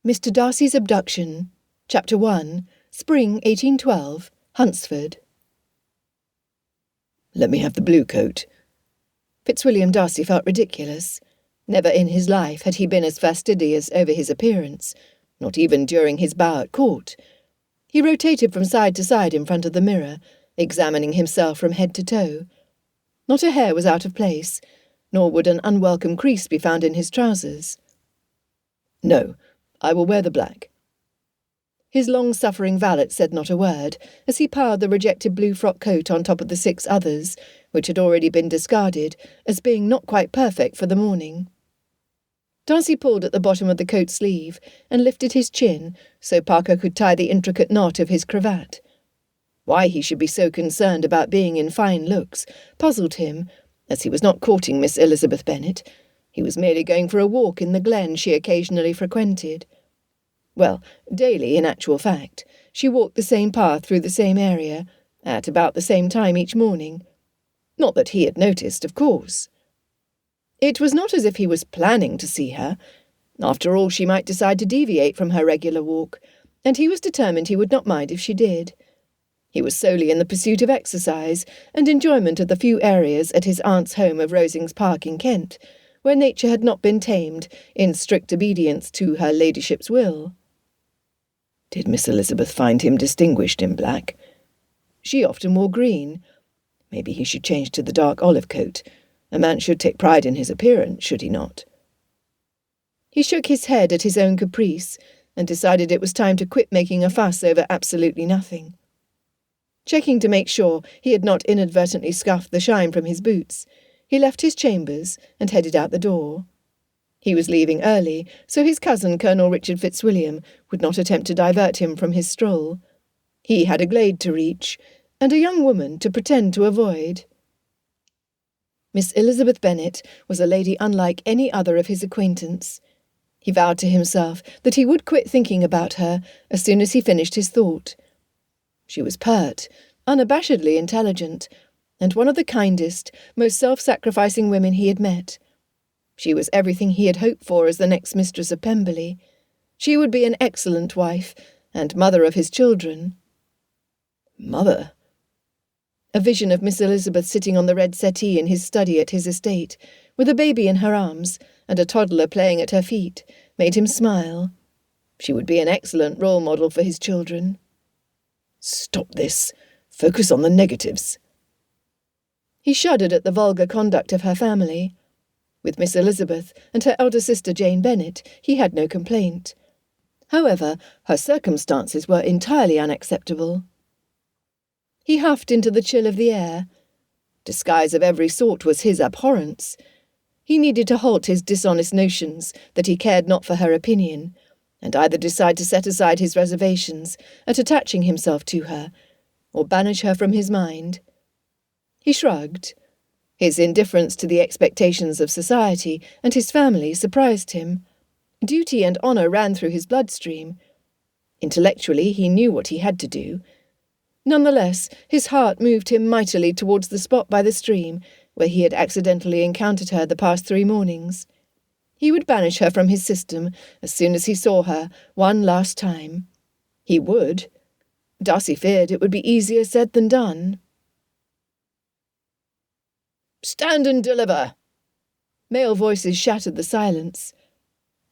Mr. Darcy's Abduction, Chapter 1, Spring 1812, Huntsford. "Let me have the blue coat." Fitzwilliam Darcy felt ridiculous. Never in his life had he been as fastidious over his appearance, not even during his bow at court. He rotated from side to side in front of the mirror, examining himself from head to toe. Not a hair was out of place, nor would an unwelcome crease be found in his trousers. "No, I will wear the black." His long-suffering valet said not a word, as he piled the rejected blue frock coat on top of the 6 others, which had already been discarded, as being not quite perfect for the morning. Darcy pulled at the bottom of the coat sleeve and lifted his chin so Parker could tie the intricate knot of his cravat. Why he should be so concerned about being in fine looks puzzled him, as he was not courting Miss Elizabeth Bennet. He was merely going for a walk in the glen she occasionally frequented. Well, daily, in actual fact. She walked the same path through the same area, at about the same time each morning. Not that he had noticed, of course. It was not as if he was planning to see her. After all, she might decide to deviate from her regular walk, and he was determined he would not mind if she did. He was solely in the pursuit of exercise and enjoyment of the few areas at his aunt's home of Rosings Park in Kent, where nature had not been tamed, in strict obedience to her ladyship's will. Did Miss Elizabeth find him distinguished in black? She often wore green. Maybe he should change to the dark olive coat. A man should take pride in his appearance, should he not? He shook his head at his own caprice, and decided it was time to quit making a fuss over absolutely nothing. Checking to make sure he had not inadvertently scuffed the shine from his boots, he left his chambers and headed out the door. He was leaving early, so his cousin, Colonel Richard Fitzwilliam, would not attempt to divert him from his stroll. He had a glade to reach, and a young woman to pretend to avoid. Miss Elizabeth Bennet was a lady unlike any other of his acquaintance. He vowed to himself that he would quit thinking about her as soon as he finished his thought. She was pert, unabashedly intelligent, and one of the kindest, most self-sacrificing women he had met. She was everything he had hoped for as the next mistress of Pemberley. She would be an excellent wife, and mother of his children. Mother? A vision of Miss Elizabeth sitting on the red settee in his study at his estate, with a baby in her arms and a toddler playing at her feet, made him smile. She would be an excellent role model for his children. Stop this. Focus on the negatives. He shuddered at the vulgar conduct of her family. With Miss Elizabeth and her elder sister Jane Bennet, he had no complaint. However, her circumstances were entirely unacceptable. He huffed into the chill of the air. Disguise of every sort was his abhorrence. He needed to halt his dishonest notions that he cared not for her opinion, and either decide to set aside his reservations at attaching himself to her, or banish her from his mind. He shrugged. His indifference to the expectations of society and his family surprised him. Duty and honour ran through his bloodstream. Intellectually, he knew what he had to do. Nonetheless, his heart moved him mightily towards the spot by the stream where he had accidentally encountered her the past 3 mornings. He would banish her from his system as soon as he saw her one last time. He would. Darcy feared it would be easier said than done. "Stand and deliver!" Male voices shattered the silence.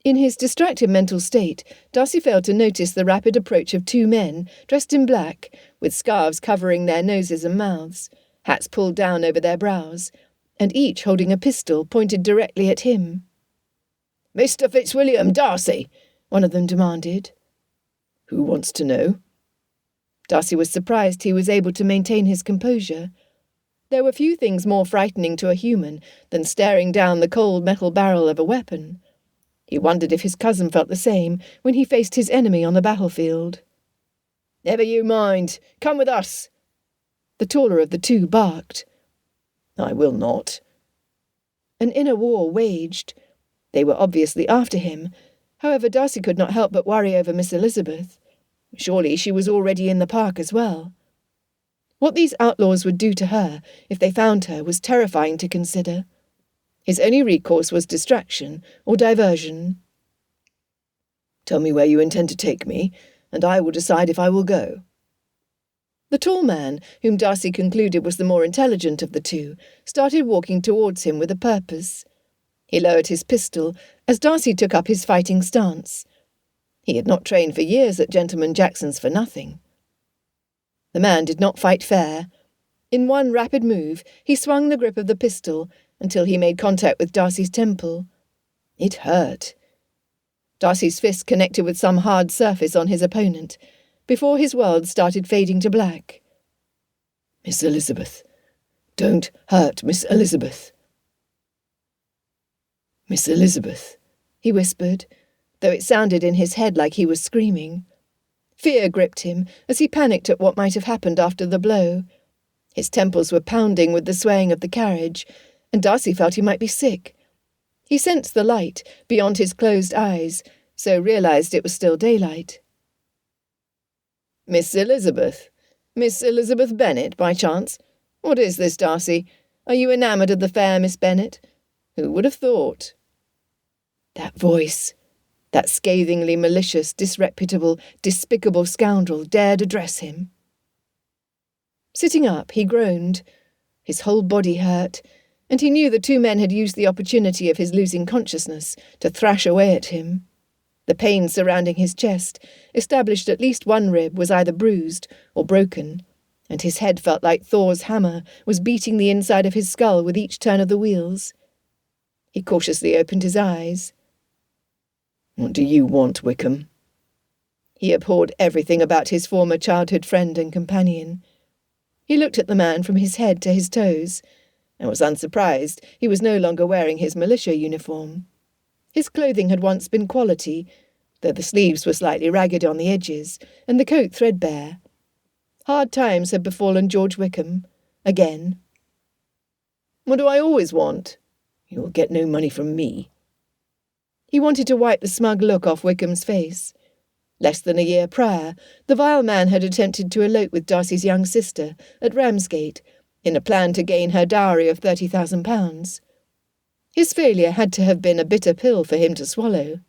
In his distracted mental state, Darcy failed to notice the rapid approach of 2 men, dressed in black, with scarves covering their noses and mouths, hats pulled down over their brows, and each holding a pistol pointed directly at him. "Mr. Fitzwilliam Darcy," one of them demanded. "Who wants to know?" Darcy was surprised he was able to maintain his composure. There were few things more frightening to a human than staring down the cold metal barrel of a weapon. He wondered if his cousin felt the same when he faced his enemy on the battlefield. "Never you mind. Come with us." The taller of the 2 barked. "I will not." An inner war waged. They were obviously after him. However, Darcy could not help but worry over Miss Elizabeth. Surely she was already in the park as well. What these outlaws would do to her if they found her was terrifying to consider. His only recourse was distraction or diversion. Tell me where you intend to take me, and I will decide if I will go." The tall man, whom Darcy concluded was the more intelligent of the two, started walking towards him with a purpose. He lowered his pistol as Darcy took up his fighting stance. He had not trained for years at Gentleman Jackson's for nothing. The man did not fight fair. In one rapid move, he swung the grip of the pistol until he made contact with Darcy's temple. It hurt. Darcy's fist connected with some hard surface on his opponent, before his world started fading to black. "Miss Elizabeth. Don't hurt Miss Elizabeth." "Miss Elizabeth," he whispered, though it sounded in his head like he was screaming. Fear gripped him as he panicked at what might have happened after the blow. His temples were pounding with the swaying of the carriage, and Darcy felt he might be sick. He sensed the light beyond his closed eyes, so realised it was still daylight. "Miss Elizabeth? Miss Elizabeth Bennet, by chance? What is this, Darcy? Are you enamoured of the fair Miss Bennet? Who would have thought?" That voice, that scathingly malicious, disreputable, despicable scoundrel dared address him. Sitting up, he groaned. His whole body hurt, and he knew the two men had used the opportunity of his losing consciousness to thrash away at him. The pain surrounding his chest established at least one rib was either bruised or broken, and his head felt like Thor's hammer was beating the inside of his skull with each turn of the wheels. He cautiously opened his eyes. "What do you want, Wickham?" He abhorred everything about his former childhood friend and companion. He looked at the man from his head to his toes, and was unsurprised he was no longer wearing his militia uniform. His clothing had once been quality, though the sleeves were slightly ragged on the edges, and the coat threadbare. Hard times had befallen George Wickham, again. "What do I always want?" "You will get no money from me." He wanted to wipe the smug look off Wickham's face. Less than a year prior, the vile man had attempted to elope with Darcy's young sister at Ramsgate, in a plan to gain her dowry of £30,000. His failure had to have been a bitter pill for him to swallow.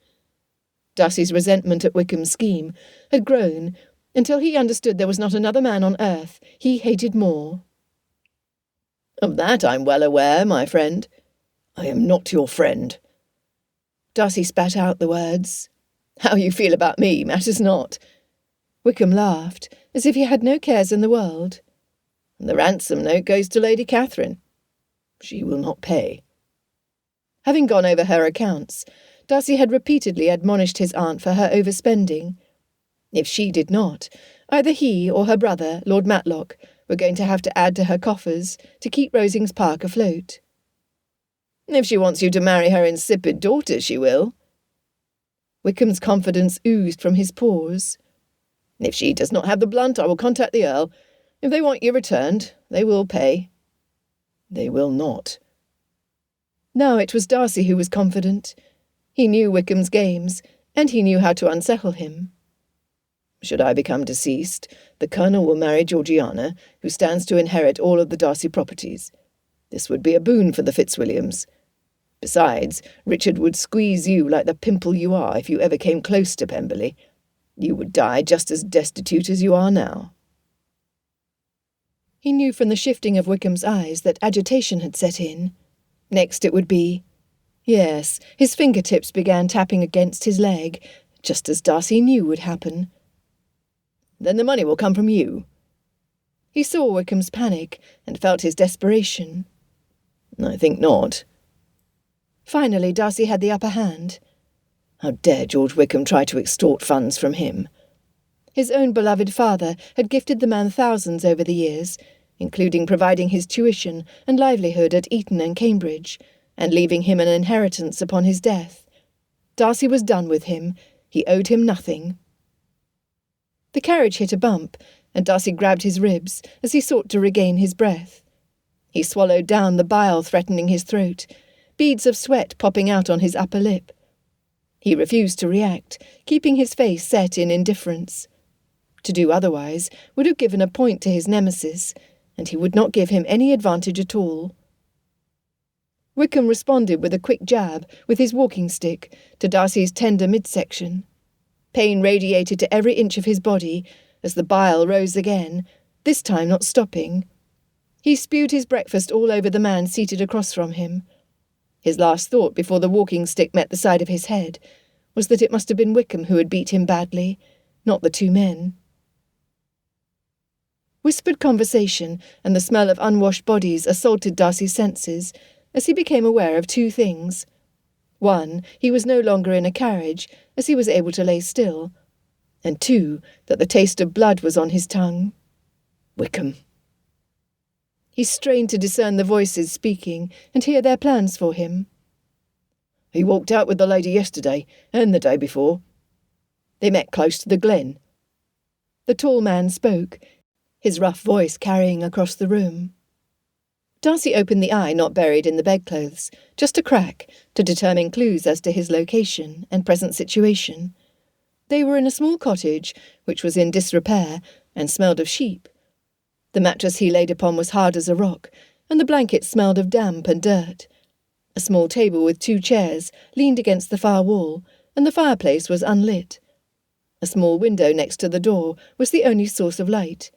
Darcy's resentment at Wickham's scheme had grown until he understood there was not another man on earth he hated more. "Of that I'm well aware, my friend." "I am not your friend." Darcy spat out the words. "How you feel about me matters not." Wickham laughed, as if he had no cares in the world. "The ransom note goes to Lady Catherine." "She will not pay." Having gone over her accounts, Darcy had repeatedly admonished his aunt for her overspending. If she did not, either he or her brother, Lord Matlock, were going to have to add to her coffers to keep Rosings Park afloat. "If she wants you to marry her insipid daughter, she will." Wickham's confidence oozed from his pores. "If she does not have the blunt, I will contact the Earl. If they want you returned, they will pay." "They will not." Now it was Darcy who was confident. He knew Wickham's games, and he knew how to unsettle him. "Should I become deceased, the Colonel will marry Georgiana, who stands to inherit all of the Darcy properties. This would be a boon for the Fitzwilliams. Besides, Richard would squeeze you like the pimple you are if you ever came close to Pemberley. You would die just as destitute as you are now." He knew from the shifting of Wickham's eyes that agitation had set in. Next it would be... Yes, his fingertips began tapping against his leg, just as Darcy knew would happen. "Then the money will come from you." He saw Wickham's panic and felt his desperation. "I think not." Finally, Darcy had the upper hand. How dare George Wickham try to extort funds from him? His own beloved father had gifted the man thousands over the years, including providing his tuition and livelihood at Eton and Cambridge, and leaving him an inheritance upon his death. Darcy was done with him. He owed him nothing. The carriage hit a bump, and Darcy grabbed his ribs as he sought to regain his breath. He swallowed down the bile threatening his throat, beads of sweat popping out on his upper lip. He refused to react, keeping his face set in indifference. To do otherwise would have given a point to his nemesis, and he would not give him any advantage at all. Wickham responded with a quick jab with his walking stick to Darcy's tender midsection. Pain radiated to every inch of his body as the bile rose again, this time not stopping. He spewed his breakfast all over the man seated across from him. His last thought before the walking stick met the side of his head was that it must have been Wickham who had beat him badly, not the two men. Whispered conversation and the smell of unwashed bodies assaulted Darcy's senses as he became aware of two things. One, he was no longer in a carriage, as he was able to lay still, and two, that the taste of blood was on his tongue. Wickham. He strained to discern the voices speaking and hear their plans for him. He walked out with the lady yesterday and the day before. They met close to the glen. The tall man spoke, his rough voice carrying across the room. Darcy opened the eye not buried in the bedclothes, just a crack, to determine clues as to his location and present situation. They were in a small cottage, which was in disrepair and smelled of sheep. The mattress he laid upon was hard as a rock, and the blanket smelled of damp and dirt. A small table with two chairs leaned against the far wall, and the fireplace was unlit. A small window next to the door was the only source of light.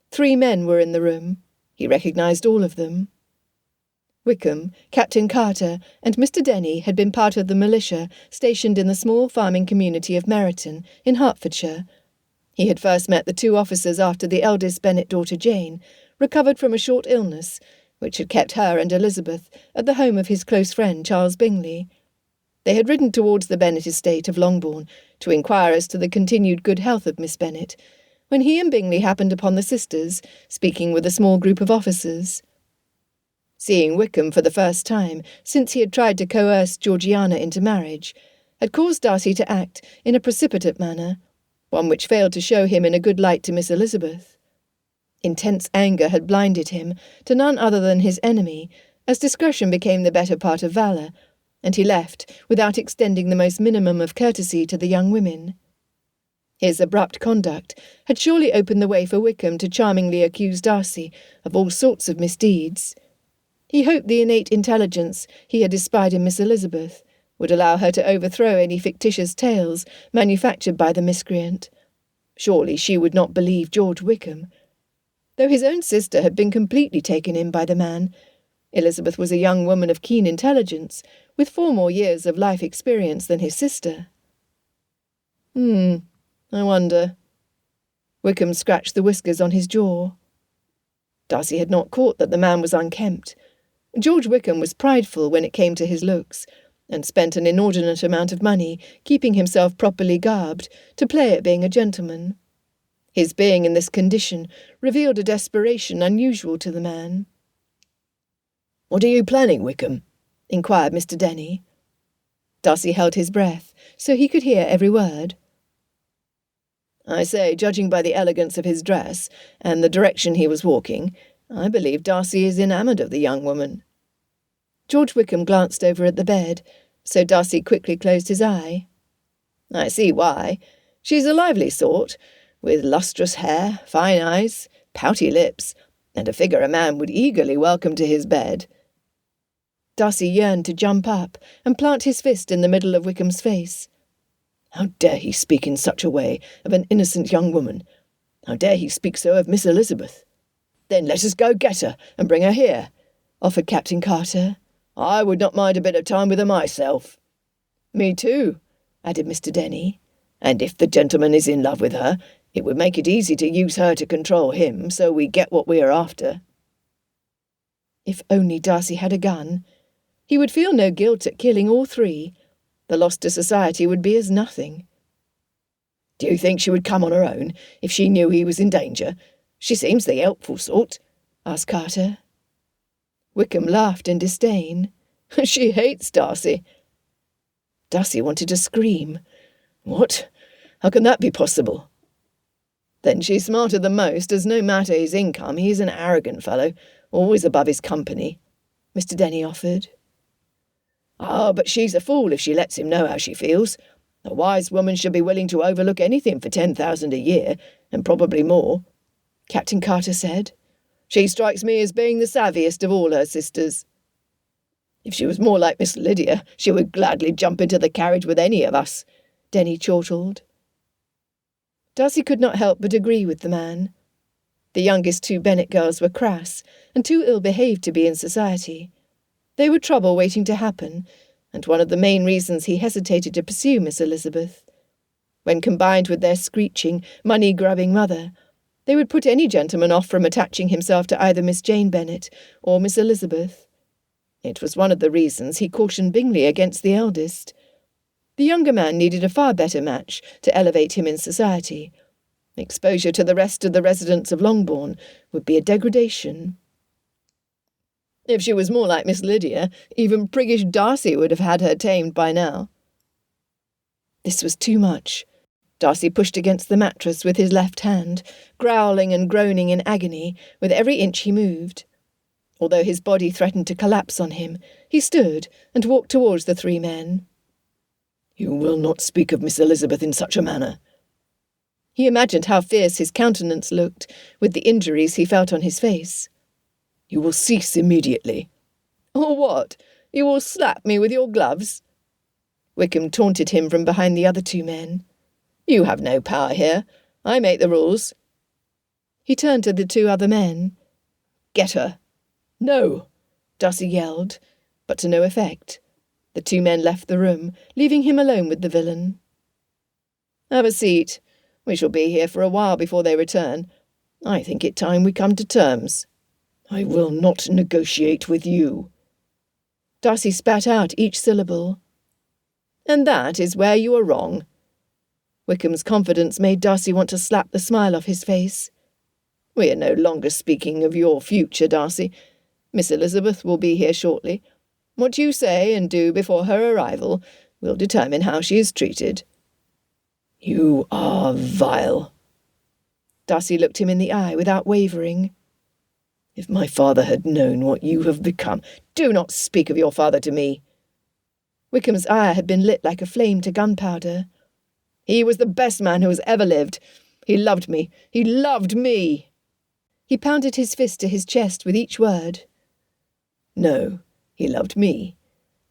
3 men were in the room. He recognised all of them. Wickham, Captain Carter, and Mr. Denny had been part of the militia stationed in the small farming community of Meryton, in Hertfordshire. He had first met the 2 officers after the eldest Bennet daughter Jane recovered from a short illness, which had kept her and Elizabeth at the home of his close friend Charles Bingley. They had ridden towards the Bennet estate of Longbourn to inquire as to the continued good health of Miss Bennet, when he and Bingley happened upon the sisters, speaking with a small group of officers. Seeing Wickham for the first time since he had tried to coerce Georgiana into marriage had caused Darcy to act in a precipitate manner, one which failed to show him in a good light to Miss Elizabeth. Intense anger had blinded him to none other than his enemy, as discretion became the better part of valour, and he left without extending the most minimum of courtesy to the young women. His abrupt conduct had surely opened the way for Wickham to charmingly accuse Darcy of all sorts of misdeeds. He hoped the innate intelligence he had espied in Miss Elizabeth would allow her to overthrow any fictitious tales manufactured by the miscreant. Surely she would not believe George Wickham. Though his own sister had been completely taken in by the man, Elizabeth was a young woman of keen intelligence, with 4 more years of life experience than his sister. I wonder. Wickham scratched the whiskers on his jaw. Darcy had not caught that the man was unkempt. George Wickham was prideful when it came to his looks, and spent an inordinate amount of money keeping himself properly garbed to play at being a gentleman. His being in this condition revealed a desperation unusual to the man. "What are you planning, Wickham?" inquired Mr. Denny. Darcy held his breath, so he could hear every word. "I say, judging by the elegance of his dress and the direction he was walking, I believe Darcy is enamoured of the young woman." George Wickham glanced over at the bed, so Darcy quickly closed his eye. "I see why. She's a lively sort, with lustrous hair, fine eyes, pouty lips, and a figure a man would eagerly welcome to his bed." Darcy yearned to jump up and plant his fist in the middle of Wickham's face. How dare he speak in such a way of an innocent young woman? How dare he speak so of Miss Elizabeth? "Then let us go get her and bring her here," offered Captain Carter. "I would not mind a bit of time with her myself." "Me too," added Mr. Denny. "And if the gentleman is in love with her, it would make it easy to use her to control him, so we get what we are after." If only Darcy had a gun. He would feel no guilt at killing all 3. The loss to society would be as nothing. "Do you think she would come on her own if she knew he was in danger? She seems the helpful sort," asked Carter. Wickham laughed in disdain. "She hates Darcy." Darcy wanted to scream. "What? How can that be possible?" "Then she's smarter than most, as no matter his income, he is an arrogant fellow, always above his company," Mr. Denny offered. "Ah, but she's a fool if she lets him know how she feels. A wise woman should be willing to overlook anything for 10,000 a year, and probably more," Captain Carter said. "She strikes me as being the savviest of all her sisters." "If she was more like Miss Lydia, she would gladly jump into the carriage with any of us," Denny chortled. Darcy could not help but agree with the man. The youngest two Bennet girls were crass and too ill-behaved to be in society. They were trouble waiting to happen, and one of the main reasons he hesitated to pursue Miss Elizabeth. When combined with their screeching, money-grubbing mother, they would put any gentleman off from attaching himself to either Miss Jane Bennet or Miss Elizabeth. It was one of the reasons he cautioned Bingley against the eldest. The younger man needed a far better match to elevate him in society. Exposure to the rest of the residents of Longbourn would be a degradation. If she was more like Miss Lydia, even priggish Darcy would have had her tamed by now. This was too much. Darcy pushed against the mattress with his left hand, growling and groaning in agony with every inch he moved. Although his body threatened to collapse on him, he stood and walked towards the three men. "You will not speak of Miss Elizabeth in such a manner." He imagined how fierce his countenance looked, with the injuries he felt on his face. "You will cease immediately." "Or what? You will slap me with your gloves?" Wickham taunted him from behind the other two men. "You have no power here. I make the rules." He turned to the two other men. "Get her." "No," Darcy yelled, but to no effect. The two men left the room, leaving him alone with the villain. "Have a seat. We shall be here for a while before they return. I think it time we come to terms." "I will not negotiate with you." Darcy spat out each syllable. "And that is where you are wrong." Wickham's confidence made Darcy want to slap the smile off his face. "We are no longer speaking of your future, Darcy. Miss Elizabeth will be here shortly. What you say and do before her arrival will determine how she is treated." "You are vile." Darcy looked him in the eye without wavering. "If my father had known what you have become—" "Do not speak of your father to me." Wickham's ire had been lit like a flame to gunpowder. "He was the best man who has ever lived. He loved me. He loved me." He pounded his fist to his chest with each word. "No, he loved me.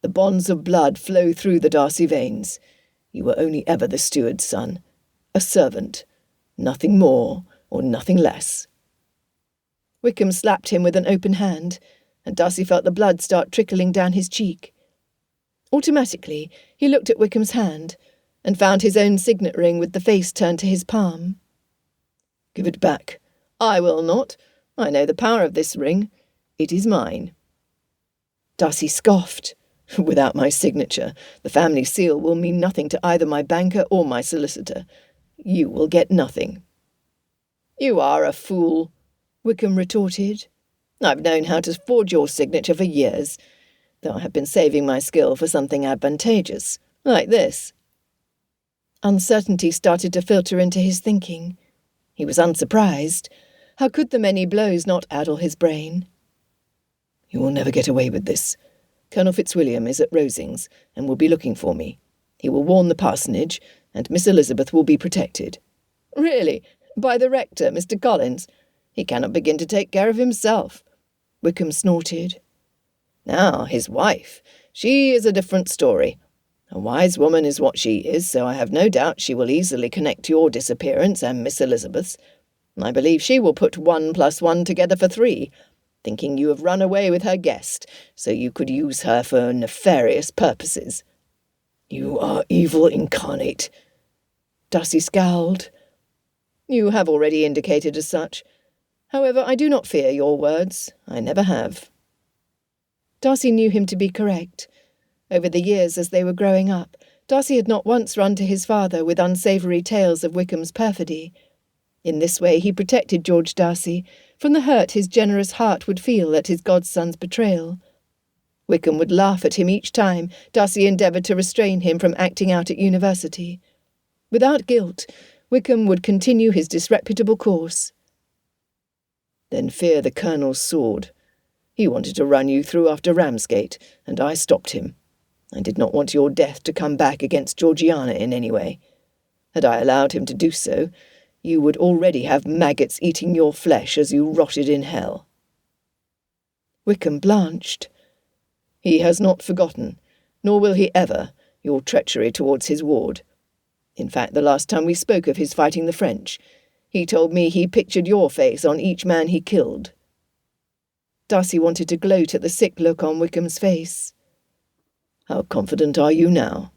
The bonds of blood flow through the Darcy veins. You were only ever the steward's son, a servant, nothing more or nothing less." Wickham slapped him with an open hand, and Darcy felt the blood start trickling down his cheek. Automatically, he looked at Wickham's hand, and found his own signet ring with the face turned to his palm. "Give it back." "I will not. I know the power of this ring. It is mine." Darcy scoffed. "Without my signature, the family seal will mean nothing to either my banker or my solicitor. You will get nothing." "You are a fool," Wickham retorted. "I've known how to forge your signature for years, though I have been saving my skill for something advantageous, like this." Uncertainty started to filter into his thinking. He was unsurprised. How could the many blows not addle his brain? "You will never get away with this. Colonel Fitzwilliam is at Rosings and will be looking for me. He will warn the parsonage, and Miss Elizabeth will be protected." "Really? By the rector, Mr. Collins? He cannot begin to take care of himself." Wickham snorted. "Now, his wife. She is a different story. A wise woman is what she is, so I have no doubt she will easily connect your disappearance and Miss Elizabeth's. I believe she will put 1 + 1 together for 3, thinking you have run away with her guest, so you could use her for nefarious purposes." "You are evil incarnate." Darcy scowled. "You have already indicated as such. However, I do not fear your words. I never have." Darcy knew him to be correct. Over the years as they were growing up, Darcy had not once run to his father with unsavoury tales of Wickham's perfidy. In this way he protected George Darcy from the hurt his generous heart would feel at his godson's betrayal. Wickham would laugh at him each time Darcy endeavoured to restrain him from acting out at university. Without guilt, Wickham would continue his disreputable course. "Then fear the Colonel's sword. He wanted to run you through after Ramsgate, and I stopped him. I did not want your death to come back against Georgiana in any way. Had I allowed him to do so, you would already have maggots eating your flesh as you rotted in hell." Wickham blanched. "He has not forgotten, nor will he ever, your treachery towards his ward. In fact, the last time we spoke of his fighting the French, he told me he pictured your face on each man he killed." Darcy wanted to gloat at the sick look on Wickham's face. "How confident are you now?"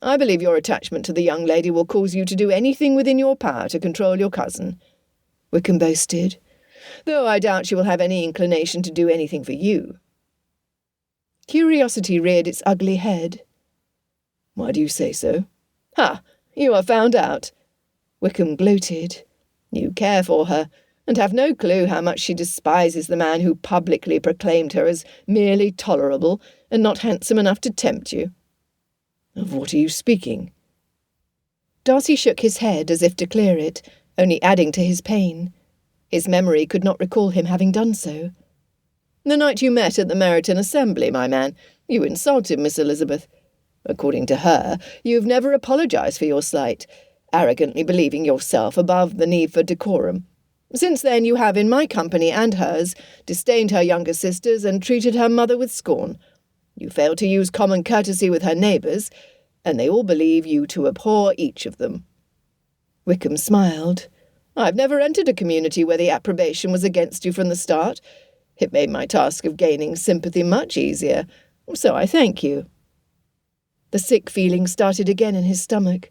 "I believe your attachment to the young lady will cause you to do anything within your power to control your cousin," Wickham boasted, "though I doubt she will have any inclination to do anything for you." Curiosity reared its ugly head. "Why do you say so?" "Ha! You are found out," Wickham gloated. "You care for her, and have no clue how much she despises the man who publicly proclaimed her as merely tolerable and not handsome enough to tempt you." "Of what are you speaking?" Darcy shook his head as if to clear it, only adding to his pain. His memory could not recall him having done so. "The night you met at the Meryton Assembly, my man, you insulted Miss Elizabeth. According to her, you've never apologised for your slight, arrogantly believing yourself above the need for decorum. Since then you have, in my company and hers, disdained her younger sisters and treated her mother with scorn. You failed to use common courtesy with her neighbours, and they all believe you to abhor each of them." Wickham smiled. "I've never entered a community where the approbation was against you from the start. It made my task of gaining sympathy much easier, so I thank you." The sick feeling started again in his stomach.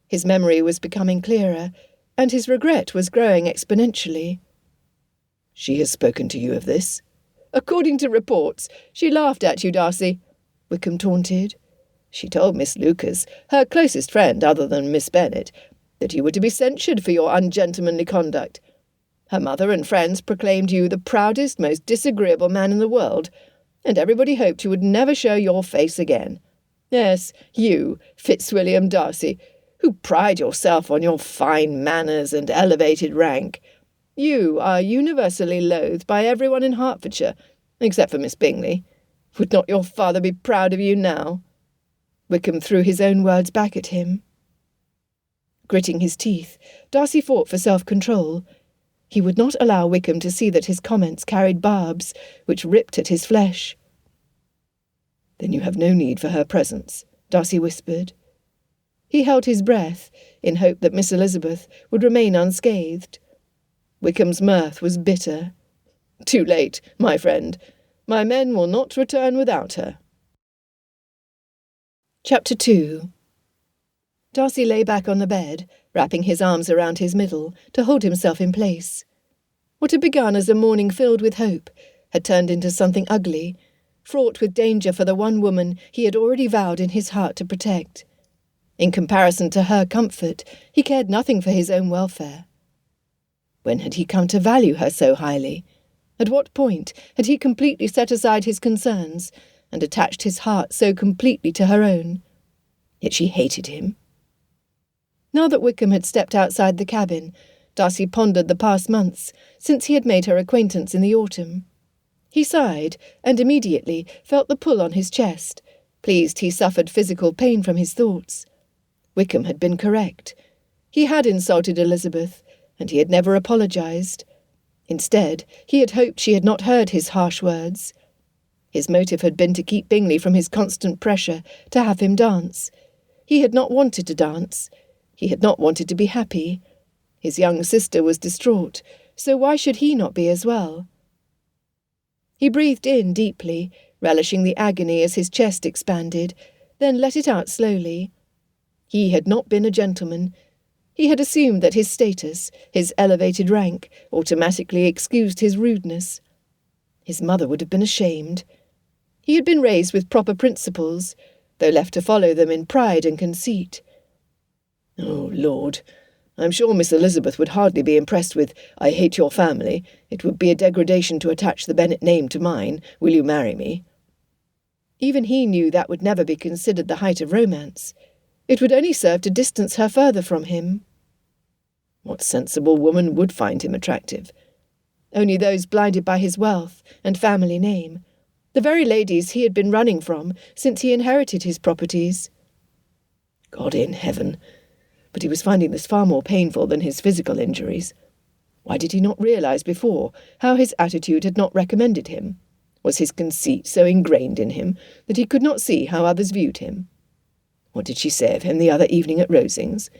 His memory was becoming clearer, and his regret was growing exponentially. "She has spoken to you of this?" "According to reports, she laughed at you, Darcy," Wickham taunted. "She told Miss Lucas, her closest friend other than Miss Bennet, that you were to be censured for your ungentlemanly conduct. Her mother and friends proclaimed you the proudest, most disagreeable man in the world, and everybody hoped you would never show your face again. Yes, you, Fitzwilliam Darcy, who pride yourself on your fine manners and elevated rank. You are universally loathed by everyone in Hertfordshire, except for Miss Bingley. Would not your father be proud of you now?" Wickham threw his own words back at him. Gritting his teeth, Darcy fought for self-control. He would not allow Wickham to see that his comments carried barbs, which ripped at his flesh. "Then you have no need for her presence," Darcy whispered. He held his breath, in hope that Miss Elizabeth would remain unscathed. Wickham's mirth was bitter. "Too late, my friend. My men will not return without her." Chapter 2. Darcy lay back on the bed, wrapping his arms around his middle to hold himself in place. What had begun as a morning filled with hope had turned into something ugly, fraught with danger for the one woman he had already vowed in his heart to protect. In comparison to her comfort, he cared nothing for his own welfare. When had he come to value her so highly? At what point had he completely set aside his concerns and attached his heart so completely to her own? Yet she hated him. Now that Wickham had stepped outside the cabin, Darcy pondered the past months since he had made her acquaintance in the autumn. He sighed, and immediately felt the pull on his chest, pleased he suffered physical pain from his thoughts. Wickham had been correct. He had insulted Elizabeth, and he had never apologised. Instead, he had hoped she had not heard his harsh words. His motive had been to keep Bingley from his constant pressure to have him dance. He had not wanted to dance. He had not wanted to be happy. His young sister was distraught, so why should he not be as well? He breathed in deeply, relishing the agony as his chest expanded, then let it out slowly. He had not been a gentleman. He had assumed that his status, his elevated rank, automatically excused his rudeness. His mother would have been ashamed. He had been raised with proper principles, though left to follow them in pride and conceit. "Oh, Lord, I'm sure Miss Elizabeth would hardly be impressed with 'I hate your family. It would be a degradation to attach the Bennet name to mine. Will you marry me?' Even he knew that would never be considered the height of romance. It would only serve to distance her further from him. What sensible woman would find him attractive? Only those blinded by his wealth and family name, the very ladies he had been running from since he inherited his properties. God in heaven! But he was finding this far more painful than his physical injuries. Why did he not realise before how his attitude had not recommended him? Was his conceit so ingrained in him that he could not see how others viewed him? What did she say of him the other evening at Rosings?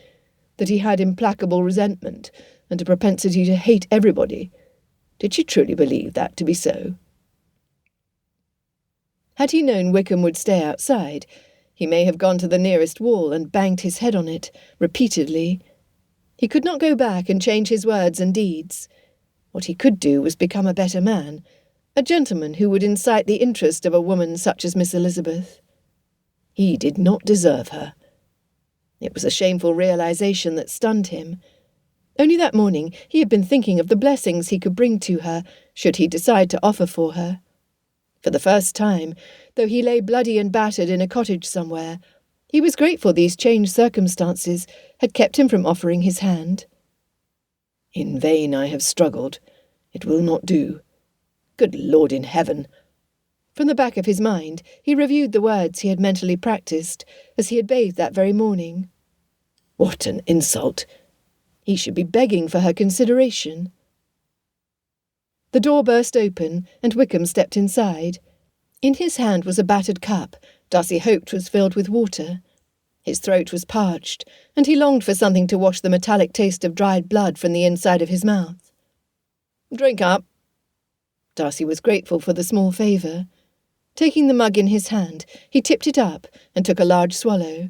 That he had implacable resentment and a propensity to hate everybody. Did she truly believe that to be so? Had he known Wickham would stay outside, he may have gone to the nearest wall and banged his head on it, repeatedly. He could not go back and change his words and deeds. What he could do was become a better man, a gentleman who would incite the interest of a woman such as Miss Elizabeth. He did not deserve her. It was a shameful realization that stunned him. Only that morning he had been thinking of the blessings he could bring to her, should he decide to offer for her. For the first time, though he lay bloody and battered in a cottage somewhere, he was grateful these changed circumstances had kept him from offering his hand. In vain I have struggled. It will not do. Good Lord in heaven! From the back of his mind, he reviewed the words he had mentally practised as he had bathed that very morning. What an insult! He should be begging for her consideration. The door burst open, and Wickham stepped inside. In his hand was a battered cup Darcy hoped was filled with water. His throat was parched, and he longed for something to wash the metallic taste of dried blood from the inside of his mouth. Drink up. Darcy was grateful for the small favour. Taking the mug in his hand, he tipped it up and took a large swallow.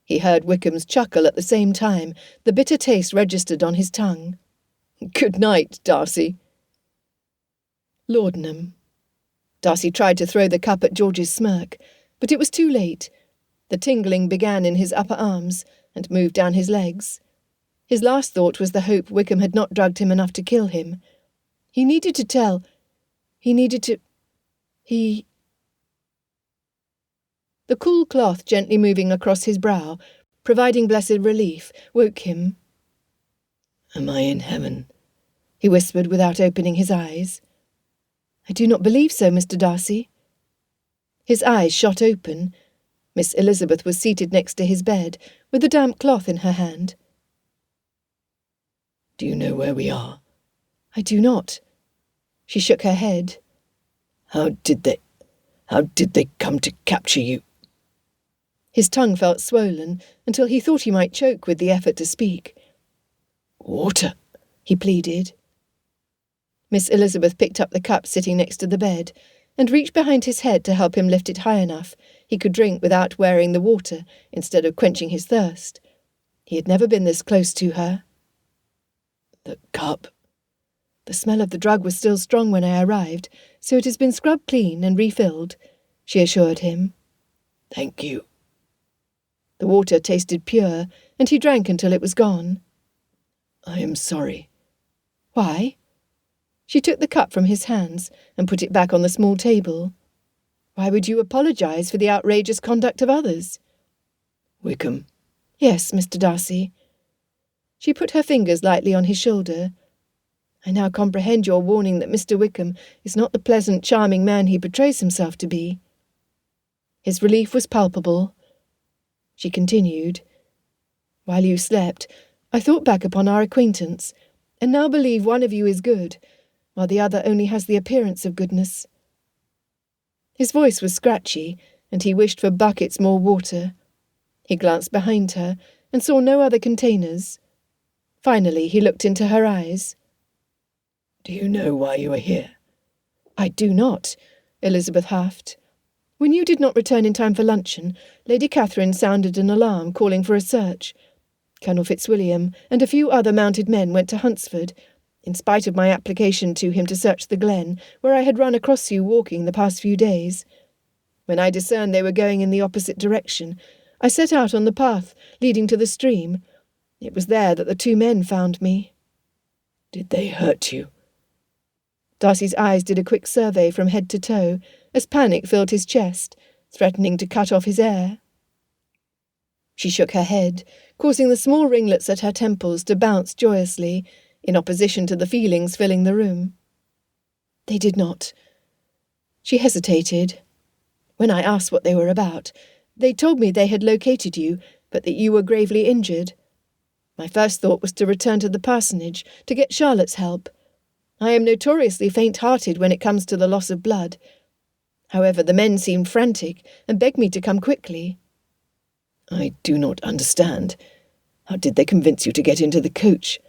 He heard Wickham's chuckle at the same time, the bitter taste registered on his tongue. Good night, Darcy. Laudanum. Darcy tried to throw the cup at George's smirk, but it was too late. The tingling began in his upper arms and moved down his legs. His last thought was the hope Wickham had not drugged him enough to kill him. He needed to tell. The cool cloth gently moving across his brow, providing blessed relief, woke him. Am I in heaven? He whispered without opening his eyes. I do not believe so, Mr. Darcy. His eyes shot open. Miss Elizabeth was seated next to his bed, with a damp cloth in her hand. Do you know where we are? I do not. She shook her head. How did they come to capture you? His tongue felt swollen until he thought he might choke with the effort to speak. Water, he pleaded. Miss Elizabeth picked up the cup sitting next to the bed and reached behind his head to help him lift it high enough he could drink without wearing the water instead of quenching his thirst. He had never been this close to her. The cup. The smell of the drug was still strong when I arrived, so it has been scrubbed clean and refilled, she assured him. Thank you. The water tasted pure, and he drank until it was gone. I am sorry. Why? She took the cup from his hands and put it back on the small table. Why would you apologise for the outrageous conduct of others? Wickham. Yes, Mr. Darcy. She put her fingers lightly on his shoulder. I now comprehend your warning that Mr. Wickham is not the pleasant, charming man he portrays himself to be. His relief was palpable. She continued. While you slept, I thought back upon our acquaintance, and now believe one of you is good, while the other only has the appearance of goodness. His voice was scratchy, and he wished for buckets more water. He glanced behind her, and saw no other containers. Finally he looked into her eyes. Do you know why you are here? I do not, Elizabeth huffed. When you did not return in time for luncheon, Lady Catherine sounded an alarm calling for a search. Colonel Fitzwilliam and a few other mounted men went to Hunsford, in spite of my application to him to search the glen, where I had run across you walking the past few days. When I discerned they were going in the opposite direction, I set out on the path leading to the stream. It was there that the two men found me. Did they hurt you? Darcy's eyes did a quick survey from head to toe, as panic filled his chest, threatening to cut off his air. She shook her head, causing the small ringlets at her temples to bounce joyously, in opposition to the feelings filling the room. They did not. She hesitated. When I asked what they were about, they told me they had located you, but that you were gravely injured. My first thought was to return to the parsonage to get Charlotte's help. I am notoriously faint-hearted when it comes to the loss of blood. However, the men seemed frantic and begged me to come quickly. I do not understand. How did they convince you to get into the coach?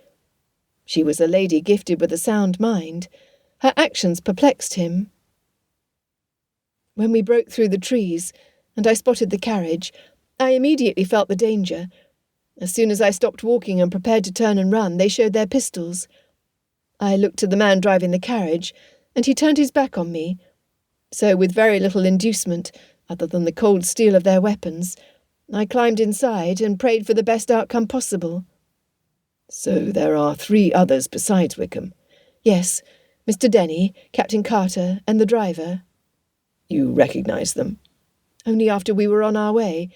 She was a lady gifted with a sound mind. Her actions perplexed him. When we broke through the trees, and I spotted the carriage, I immediately felt the danger. As soon as I stopped walking and prepared to turn and run, they showed their pistols. I looked to the man driving the carriage, and he turned his back on me. So, with very little inducement, other than the cold steel of their weapons, I climbed inside and prayed for the best outcome possible. So there are 3 others besides Wickham? Yes, Mr. Denny, Captain Carter, and the driver. You recognise them? Only after we were on our way.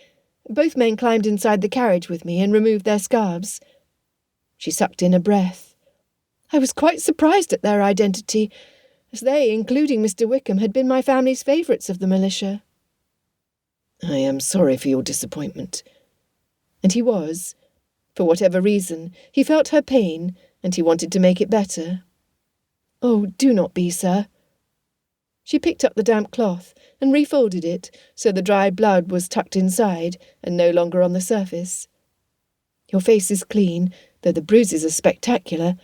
Both men climbed inside the carriage with me and removed their scarves. She sucked in a breath. I was quite surprised at their identity, as they, including Mr. Wickham, had been my family's favourites of the militia. I am sorry for your disappointment. And he was. For whatever reason, he felt her pain, and he wanted to make it better. Oh, do not be, sir. She picked up the damp cloth and refolded it so the dried blood was tucked inside and no longer on the surface. Your face is clean, though the bruises are spectacular.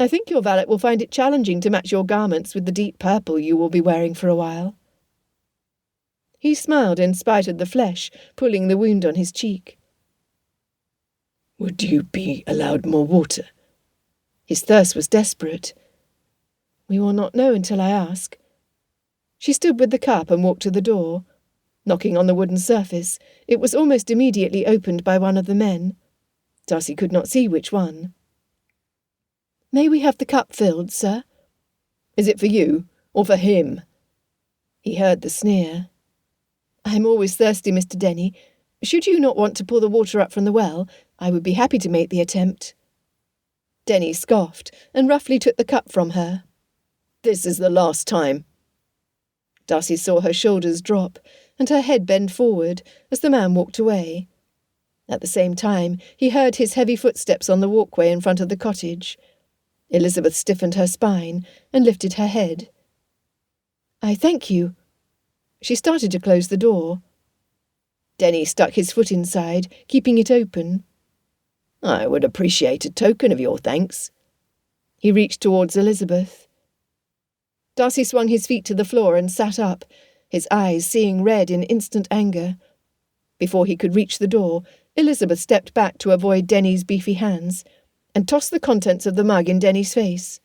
I think your valet will find it challenging to match your garments with the deep purple you will be wearing for a while. He smiled in spite of the flesh pulling the wound on his cheek. Would you be allowed more water? His thirst was desperate. We will not know until I ask. She stood with the cup and walked to the door. Knocking on the wooden surface, it was almost immediately opened by one of the men. Darcy could not see which one. May we have the cup filled, sir? Is it for you, or for him? He heard the sneer. I am always thirsty, Mr. Denny. Should you not want to pour the water up from the well, I would be happy to make the attempt. Denny scoffed and roughly took the cup from her. This is the last time. Darcy saw her shoulders drop and her head bend forward as the man walked away. At the same time, he heard his heavy footsteps on the walkway in front of the cottage. Elizabeth stiffened her spine and lifted her head. I thank you. She started to close the door. Denny stuck his foot inside, keeping it open. I would appreciate a token of your thanks. He reached towards Elizabeth. Darcy swung his feet to the floor and sat up, his eyes seeing red in instant anger. Before he could reach the door, Elizabeth stepped back to avoid Denny's beefy hands and tossed the contents of the mug in Denny's face.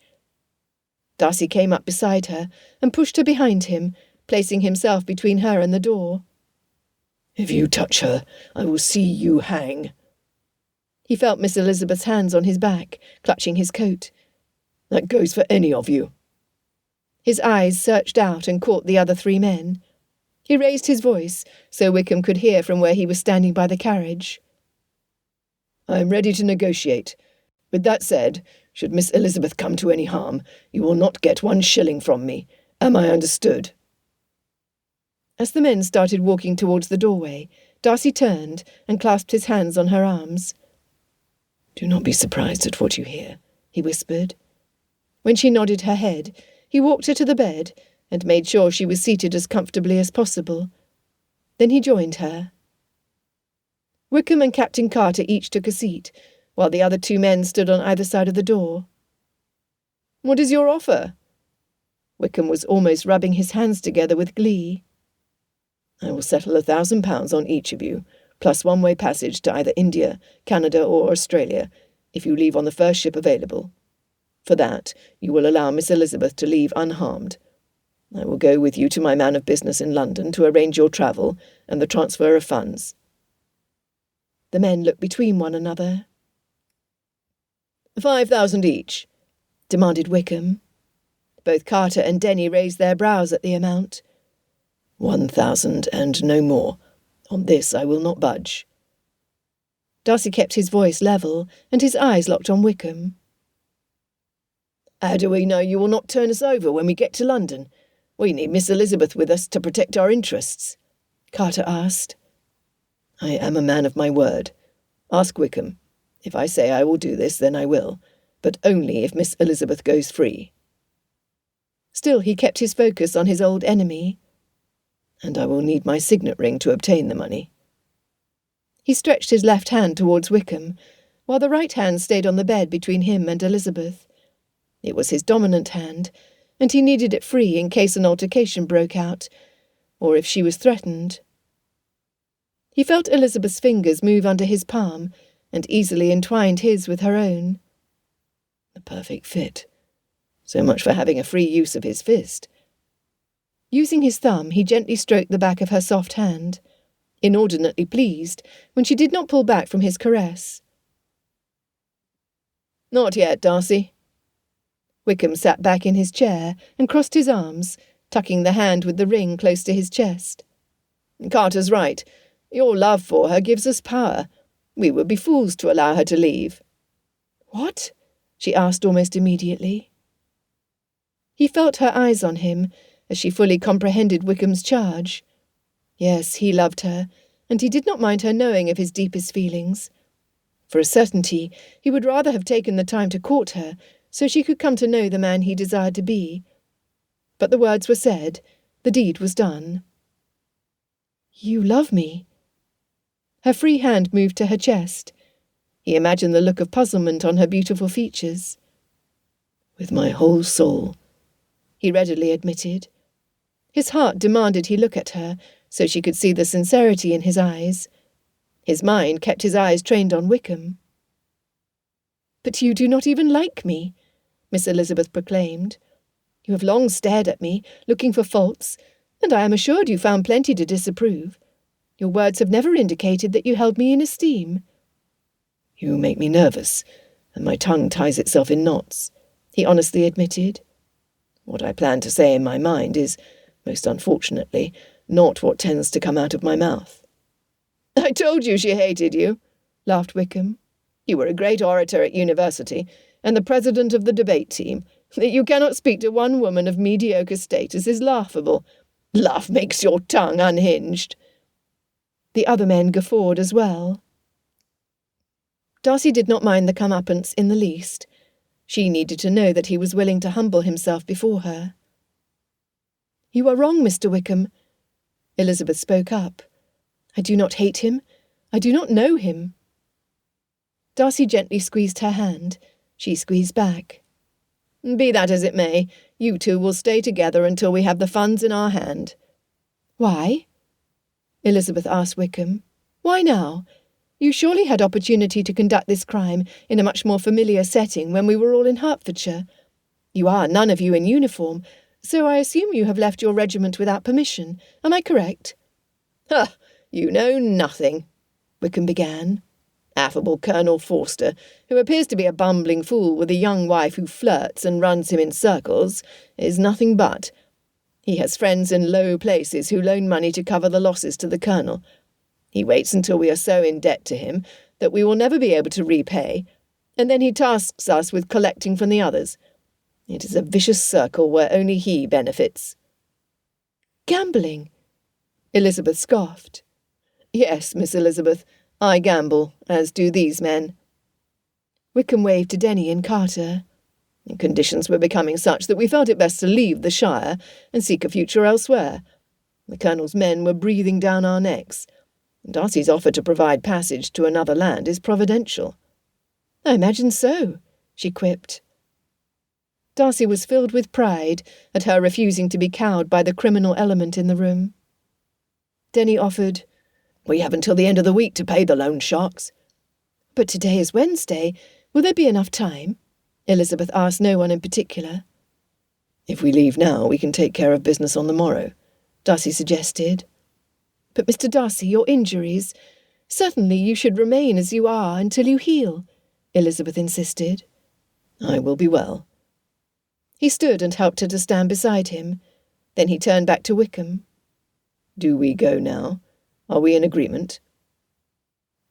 Darcy came up beside her and pushed her behind him, placing himself between her and the door. If you touch her, I will see you hang. He felt Miss Elizabeth's hands on his back, clutching his coat. That goes for any of you. His eyes searched out and caught the other 3 men. He raised his voice so Wickham could hear from where he was standing by the carriage. I am ready to negotiate. With that said, should Miss Elizabeth come to any harm, you will not get 1 shilling from me. Am I understood? As the men started walking towards the doorway, Darcy turned and clasped his hands on her arms. Do not be surprised at what you hear, he whispered. When she nodded her head, he walked her to the bed and made sure she was seated as comfortably as possible. Then he joined her. Wickham and Captain Carter each took a seat, while the other 2 men stood on either side of the door. What is your offer? Wickham was almost rubbing his hands together with glee. I will settle £1,000 on each of you, plus one-way passage to either India, Canada or Australia, if you leave on the first ship available. For that, you will allow Miss Elizabeth to leave unharmed. I will go with you to my man of business in London to arrange your travel and the transfer of funds. The men looked between one another. 5,000 each, demanded Wickham. Both Carter and Denny raised their brows at the amount. 1,000 and no more. On this I will not budge. Darcy kept his voice level, and his eyes locked on Wickham. How do we know you will not turn us over when we get to London? We need Miss Elizabeth with us to protect our interests, Carter asked. I am a man of my word. Ask Wickham. If I say I will do this, then I will, but only if Miss Elizabeth goes free. Still he kept his focus on his old enemy. And I will need my signet ring to obtain the money. He stretched his left hand towards Wickham, while the right hand stayed on the bed between him and Elizabeth. It was his dominant hand, and he needed it free in case an altercation broke out, or if she was threatened. He felt Elizabeth's fingers move under his palm, and easily entwined his with her own. A perfect fit. So much for having a free use of his fist. Using his thumb, he gently stroked the back of her soft hand, inordinately pleased when she did not pull back from his caress. Not yet, Darcy. Wickham sat back in his chair and crossed his arms, tucking the hand with the ring close to his chest. Carter's right. Your love for her gives us power. We would be fools to allow her to leave. What? She asked almost immediately. He felt her eyes on him as she fully comprehended Wickham's charge. Yes, he loved her, and he did not mind her knowing of his deepest feelings. For a certainty, he would rather have taken the time to court her, so she could come to know the man he desired to be. But the words were said, the deed was done. You love me. Her free hand moved to her chest. He imagined the look of puzzlement on her beautiful features. With my whole soul, he readily admitted. His heart demanded he look at her, so she could see the sincerity in his eyes. His mind kept his eyes trained on Wickham. But you do not even like me, Miss Elizabeth proclaimed. You have long stared at me, looking for faults, and I am assured you found plenty to disapprove. Your words have never indicated that you held me in esteem. You make me nervous, and my tongue ties itself in knots, he honestly admitted. What I plan to say in my mind is, most unfortunately, not what tends to come out of my mouth. I told you she hated you, laughed Wickham. You were a great orator at university, and the president of the debate team. That you cannot speak to one woman of mediocre status is laughable. Laugh makes your tongue unhinged. The other men guffawed as well. Darcy did not mind the comeuppance in the least. She needed to know that he was willing to humble himself before her. You are wrong, Mr. Wickham. Elizabeth spoke up. I do not hate him. I do not know him. Darcy gently squeezed her hand. She squeezed back. Be that as it may, you two will stay together until we have the funds in our hand. Why? Elizabeth asked Wickham. Why now? You surely had opportunity to conduct this crime in a much more familiar setting when we were all in Hertfordshire. You are none of you in uniform, so I assume you have left your regiment without permission. Am I correct? Ha! You know nothing, Wickham began. Affable Colonel Forster, who appears to be a bumbling fool with a young wife who flirts and runs him in circles, is nothing but. He has friends in low places who loan money to cover the losses to the Colonel. He waits until we are so in debt to him that we will never be able to repay, and then he tasks us with collecting from the others. It is a vicious circle where only he benefits. Gambling? Elizabeth scoffed. Yes, Miss Elizabeth, I gamble, as do these men. Wickham waved to Denny and Carter. Conditions were becoming such that we felt it best to leave the Shire and seek a future elsewhere. The Colonel's men were breathing down our necks. Darcy's offer to provide passage to another land is providential. I imagine so, she quipped. Darcy was filled with pride at her refusing to be cowed by the criminal element in the room. Denny offered, We have until the end of the week to pay the loan sharks. But today is Wednesday. Will there be enough time? Elizabeth asked no one in particular. If we leave now, we can take care of business on the morrow, Darcy suggested. But Mr. Darcy, your injuries. Certainly you should remain as you are until you heal, Elizabeth insisted. I will be well. He stood and helped her to stand beside him. Then he turned back to Wickham. Do we go now? Are we in agreement?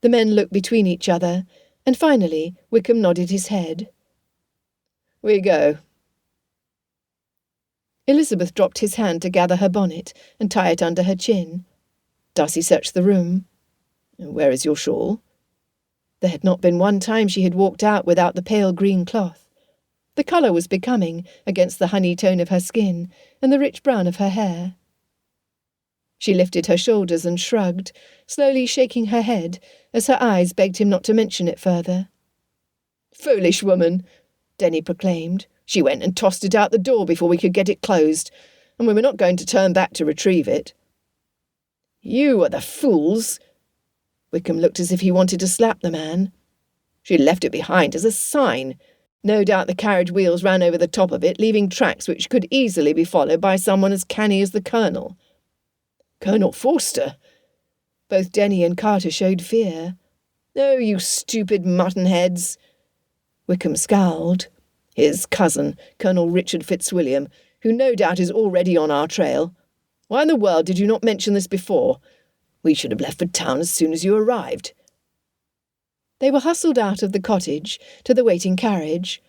The men looked between each other, and finally Wickham nodded his head. We go. Elizabeth dropped his hand to gather her bonnet and tie it under her chin. Darcy searched the room. Where is your shawl? There had not been one time she had walked out without the pale green cloth. The colour was becoming against the honey tone of her skin and the rich brown of her hair. She lifted her shoulders and shrugged, slowly shaking her head as her eyes begged him not to mention it further. "Foolish woman," Denny proclaimed. "She went and tossed it out the door before we could get it closed, and we were not going to turn back to retrieve it." "You are the fools." Wickham looked as if he wanted to slap the man. "She left it behind as a sign. No doubt the carriage wheels ran over the top of it, leaving tracks which could easily be followed by someone as canny as the Colonel." "Colonel Forster?" Both Denny and Carter showed fear. "Oh, you stupid muttonheads." Wickham scowled. "His cousin, Colonel Richard Fitzwilliam, who no doubt is already on our trail. Why in the world did you not mention this before? We should have left for town as soon as you arrived." They were hustled out of the cottage to the waiting carriage.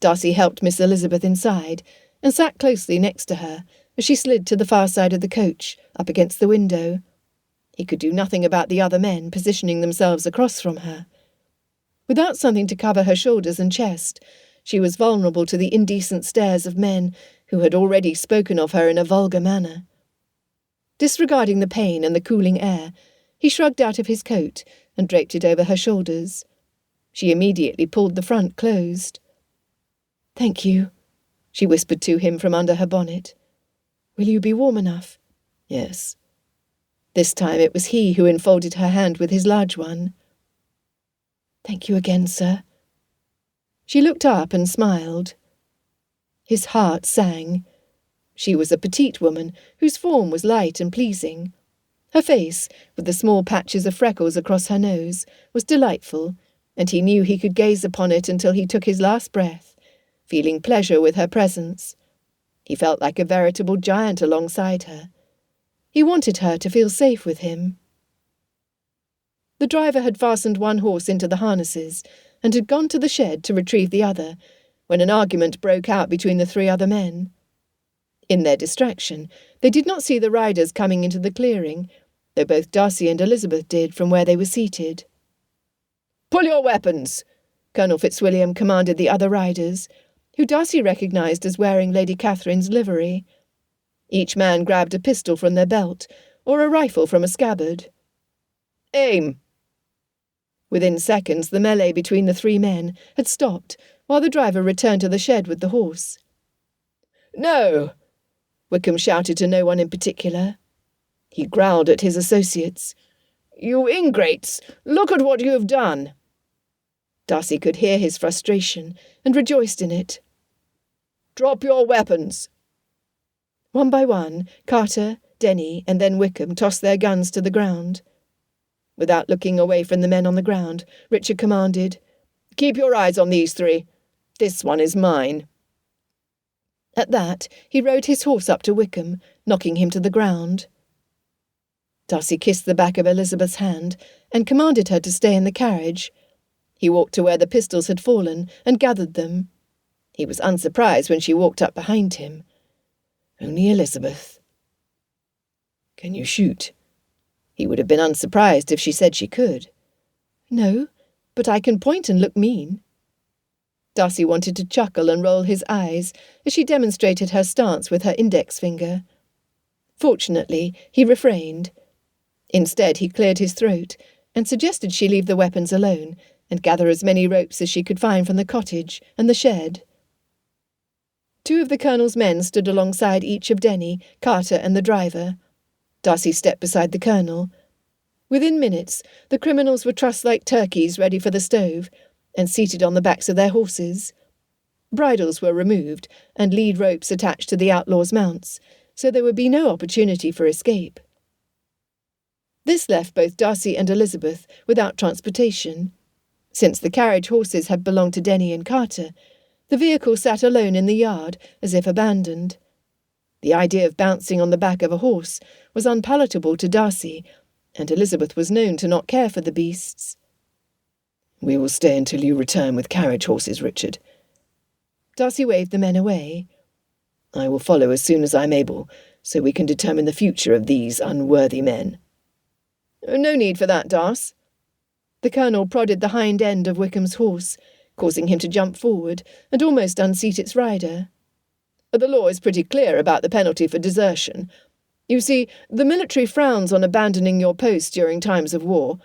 Darcy helped Miss Elizabeth inside and sat closely next to her as she slid to the far side of the coach, up against the window. He could do nothing about the other men positioning themselves across from her. Without something to cover her shoulders and chest, she was vulnerable to the indecent stares of men who had already spoken of her in a vulgar manner. Disregarding the pain and the cooling air, he shrugged out of his coat and draped it over her shoulders. She immediately pulled the front closed. "Thank you," she whispered to him from under her bonnet. "Will you be warm enough?" "Yes." This time it was he who enfolded her hand with his large one. "Thank you again, sir." She looked up and smiled. His heart sang. She was a petite woman whose form was light and pleasing. Her face, with the small patches of freckles across her nose, was delightful, and he knew he could gaze upon it until he took his last breath, feeling pleasure with her presence. He felt like a veritable giant alongside her. He wanted her to feel safe with him. The driver had fastened one horse into the harnesses and had gone to the shed to retrieve the other, when an argument broke out between the three other men. In their distraction, they did not see the riders coming into the clearing, though both Darcy and Elizabeth did from where they were seated. "Pull your weapons!" Colonel Fitzwilliam commanded the other riders, who Darcy recognised as wearing Lady Catherine's livery. Each man grabbed a pistol from their belt, or a rifle from a scabbard. "Aim!" Within seconds, the melee between the three men had stopped, while the driver returned to the shed with the horse. "No!" Wickham shouted to no one in particular. He growled at his associates. "You ingrates! Look at what you have done!" Darcy could hear his frustration and rejoiced in it. "Drop your weapons!" One by one, Carter, Denny, and then Wickham tossed their guns to the ground. Without looking away from the men on the ground, Richard commanded, "Keep your eyes on these three. This one is mine." At that, he rode his horse up to Wickham, knocking him to the ground. Darcy kissed the back of Elizabeth's hand and commanded her to stay in the carriage. He walked to where the pistols had fallen and gathered them. He was unsurprised when she walked up behind him. Only Elizabeth. "Can you shoot?" He would have been unsurprised if she said she could. "No, but I can point and look mean." Darcy wanted to chuckle and roll his eyes as she demonstrated her stance with her index finger. Fortunately, he refrained. Instead, he cleared his throat and suggested she leave the weapons alone and gather as many ropes as she could find from the cottage and the shed. Two of the Colonel's men stood alongside each of Denny, Carter, and the driver. Darcy stepped beside the Colonel. Within minutes, the criminals were trussed like turkeys ready for the stove, and seated on the backs of their horses. Bridles were removed, and lead ropes attached to the outlaws' mounts, so there would be no opportunity for escape. This left both Darcy and Elizabeth without transportation. Since the carriage horses had belonged to Denny and Carter, the vehicle sat alone in the yard, as if abandoned. The idea of bouncing on the back of a horse was unpalatable to Darcy, and Elizabeth was known to not care for the beasts. "We will stay until you return with carriage horses, Richard." Darcy waved the men away. "I will follow as soon as I'm able, so we can determine the future of these unworthy men." "No need for that, Darce." The Colonel prodded the hind end of Wickham's horse, causing him to jump forward and almost unseat its rider. "The law is pretty clear about the penalty for desertion. You see, the military frowns on abandoning your post during times of war.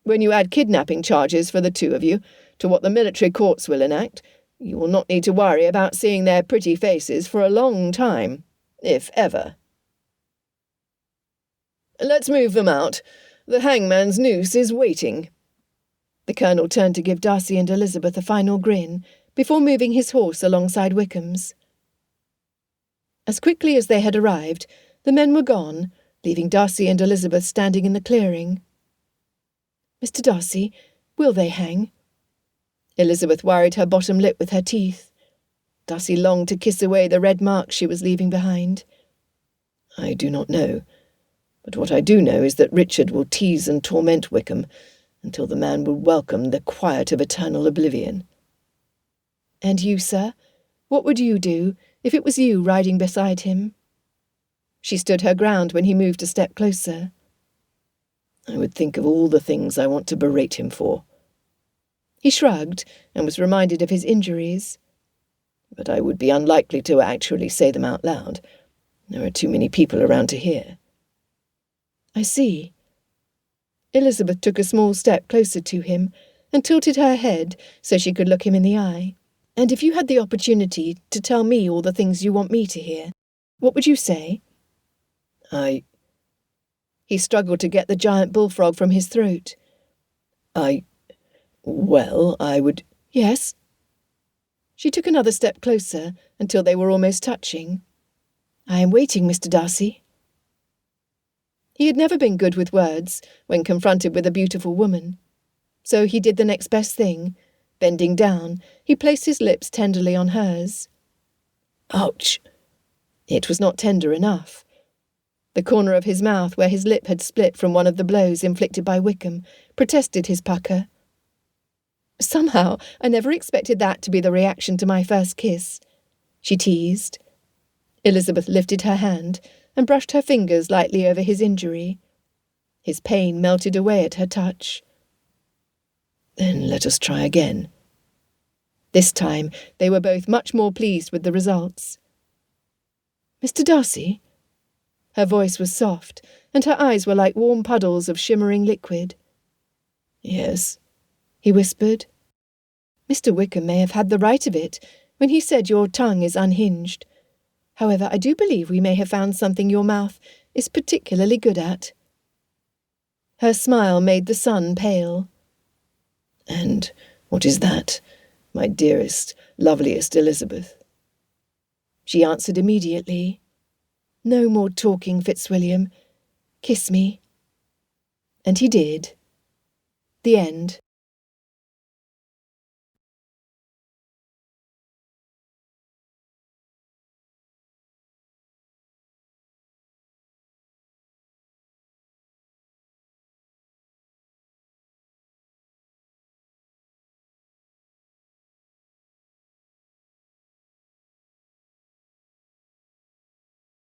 When you add kidnapping charges for the two of you to what the military courts will enact, you will not need to worry about seeing their pretty faces for a long time, if ever. Let's move them out. The hangman's noose is waiting. The Colonel turned to give Darcy and Elizabeth a final grin before moving his horse alongside Wickham's. As quickly as they had arrived, the men were gone, leaving Darcy and Elizabeth standing in the clearing. Mr. Darcy, will they hang? Elizabeth worried her bottom lip with her teeth. Darcy longed to kiss away the red marks she was leaving behind. I do not know, but what I do know is that Richard will tease and torment Wickham until the man will welcome the quiet of eternal oblivion. And you, sir? What would you do if it was you riding beside him? She stood her ground when he moved a step closer. I would think of all the things I want to berate him for. He shrugged and was reminded of his injuries. But I would be unlikely to actually say them out loud. There are too many people around to hear. I see. Elizabeth took a small step closer to him and tilted her head so she could look him in the eye. And if you had the opportunity to tell me all the things you want me to hear, what would you say? He struggled to get the giant bullfrog from his throat. I would... Yes? She took another step closer until they were almost touching. I am waiting, Mr. Darcy. He had never been good with words when confronted with a beautiful woman. So he did the next best thing. Bending down, he placed his lips tenderly on hers. Ouch! It was not tender enough. The corner of his mouth where his lip had split from one of the blows inflicted by Wickham protested his pucker. Somehow, I never expected that to be the reaction to my first kiss, she teased. Elizabeth lifted her hand and brushed her fingers lightly over his injury. His pain melted away at her touch. Then let us try again. This time they were both much more pleased with the results. Mr. Darcy? Her voice was soft, and her eyes were like warm puddles of shimmering liquid. Yes, he whispered. Mr. Wickham may have had the right of it when he said your tongue is unhinged. However, I do believe we may have found something your mouth is particularly good at. Her smile made the sun pale. And what is that, my dearest, loveliest Elizabeth? She answered immediately. No more talking, Fitzwilliam. Kiss me. And he did. The end.